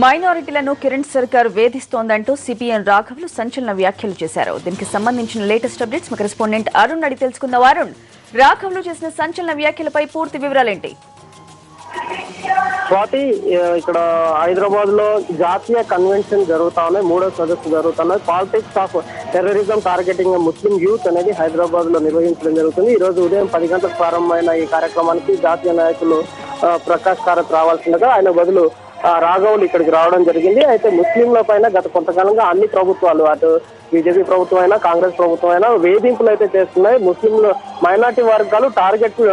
మైనారిటీలను కిరణ్ సర్కార్ వేధిస్తోందంటూ సిపిఎన్ రాఘవులు సంచలన వ్యాఖ్యలు చేశారు. దీనికి సంబంధించిన లేటెస్ట్ అప్డేట్స్ మా కరెస్పాండెంట్ అరుణ్ అడిగి తెలుసుకుందాం. అరుణ్, రాఘవులు చేసిన సంచలన వ్యాఖ్యలపై పూర్తి వివరాలేంటి? స్వాతి, ఇక్కడ హైదరాబాద్ లో జాతీయ కన్వెన్షన్ జరుగుతా ఉన్నాయి, 3వ సదస్సు జరుగుతున్నాయి. Politics of terrorism targeting Muslim youth అనేది హైదరాబాద్ లో నిర్వహించడం జరుగుతుంది. ఈ రోజు ఉదయం 10 గంటలకు ప్రారంభమైన ఈ కార్యక్రమానికి జాతీయ నాయకులు ప్రకాష్ కారత్ రావాల్సిందిగా ఆయన బదులు రాఘవులు ఇక్కడికి రావడం జరిగింది. అయితే ముస్లింల పైన గత కొంతకాలంగా అన్ని ప్రభుత్వాలు, అటు బీజేపీ ప్రభుత్వం అయినా కాంగ్రెస్ ప్రభుత్వం అయినా వేధింపులు అయితే చేస్తున్నాయి. ముస్లింలు మైనార్టీ వర్గాలు టార్గెట్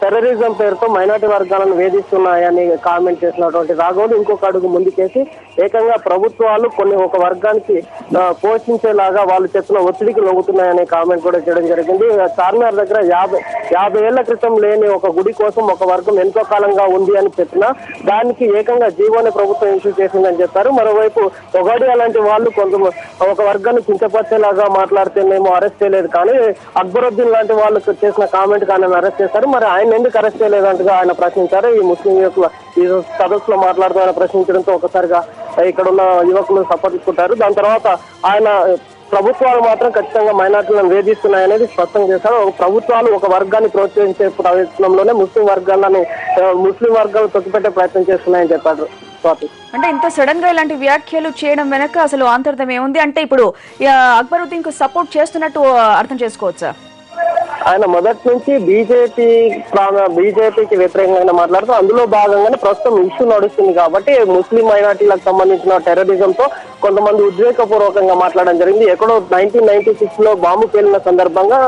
టెర్రరిజం పేరుతో మైనార్టీ వర్గాలను వేధిస్తున్నాయని కామెంట్ చేసినటువంటి రాఘవులు ఇంకొక అడుగు ముందుకేసి ఏకంగా ప్రభుత్వాలు ఒక వర్గానికి పోషించేలాగా వాళ్ళు చెప్పిన ఒత్తిడికి లొంగుతున్నాయనే కామెంట్ కూడా చేయడం జరిగింది. చార్మినార్ దగ్గర 50 ఏళ్ల క్రితం లేని ఒక గుడి కోసం ఒక వర్గం ఎంతో కాలంగా ఉంది అని చెప్పినా దానికి ఏకంగా జీవోని ప్రభుత్వం ఇష్యూ చేసిందని చెప్పారు. మరోవైపు ఒగాడియా లాంటి వాళ్ళు ఒక వర్గాన్ని కించపరిచేలాగా మాట్లాడితే మేము అరెస్ట్ చేయలేదు, కానీ అక్బరుద్దీన్ లాంటి వాళ్ళు చేసిన కామెంట్ కానీ అరెస్ట్ చేశారు. మరి ఆయన ఎందుకు అరెస్ట్ చేయలేదంటగా ఆయన ప్రశ్నించారు. ఈ ముస్లిం యువకుల ఈ సదస్సులో మాట్లాడుతూ ఆయన ప్రశ్నించడంతో ఒకసారిగా ఇక్కడ ఉన్న యువకులు సపోర్టించుకుంటారు. దాని తర్వాత ఆయన ప్రభుత్వాలు మాత్రం ఖచ్చితంగా మైనార్టీలను వేధిస్తున్నాయనేది స్పష్టం చేశారు. ప్రభుత్వాలు ఒక వర్గాన్ని ప్రోత్సహించే ప్రయత్నంలోనే ముస్లిం వర్గాలు తొక్కిపెట్టే ప్రయత్నం చేస్తున్నాయని చెప్పారు. అంటే ఇంత సడన్ గా ఇలాంటి వ్యాఖ్యలు చేయడం వెనక అసలు ఆంతర్యం ఏముంది? అంటే ఇప్పుడు అక్బరుద్దీన్ కు సపోర్ట్ చేస్తున్నట్టు అర్థం చేసుకోవచ్చా? ఆయన మొదటి నుంచి బీజేపీకి వ్యతిరేకంగా మాట్లాడుతూ అందులో భాగంగానే ప్రస్తుతం ఇష్యూ నడుస్తుంది కాబట్టి ముస్లిం మైనార్టీలకు సంబంధించిన టెర్రరిజంతో కొంతమంది ఉద్రేకపూర్వకంగా మాట్లాడడం జరిగింది. ఎక్కడో 1996 లో బాంబు పేలిన సందర్భంగా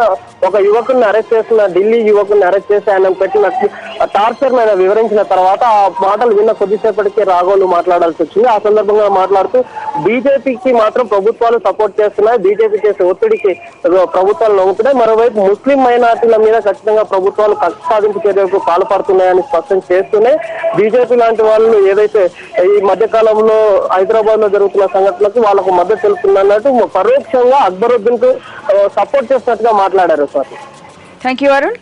ఒక యువకుడిని అరెస్ట్ చేసిన, ఢిల్లీ యువకుడిని అరెస్ట్ చేసి ఆయన పెట్టిన టార్చర్ మీద వివరించిన తర్వాత ఆ మాటలు విన్న కొద్దిసేపటికే రాఘవులు మాట్లాడాల్సి వచ్చింది. ఆ సందర్భంగా మాట్లాడుతూ బీజేపీకి మాత్రం ప్రభుత్వాలు సపోర్ట్ చేస్తున్నాయి, బీజేపీ చేసే ఒత్తిడికి ప్రభుత్వాలు లొంగుతున్నాయి. మరోవైపు ముస్లిం మైనార్టీల మీద ఖచ్చితంగా ప్రభుత్వాలు కక్ష సాధింపు చర్యలకు పాల్పడుతున్నాయని స్పష్టం చేస్తూనే బీజేపీ లాంటి వాళ్ళు ఏదైతే ఈ మధ్య కాలంలో హైదరాబాద్ లో జరుగుతున్న సంఘటనలకు వాళ్ళకు మద్దతు తెలుపుతున్నట్టు పరోక్షంగా అక్బరుద్దీన్ కు సపోర్ట్ చేస్తున్నట్టుగా మాట్లాడారు. Thank you Arun.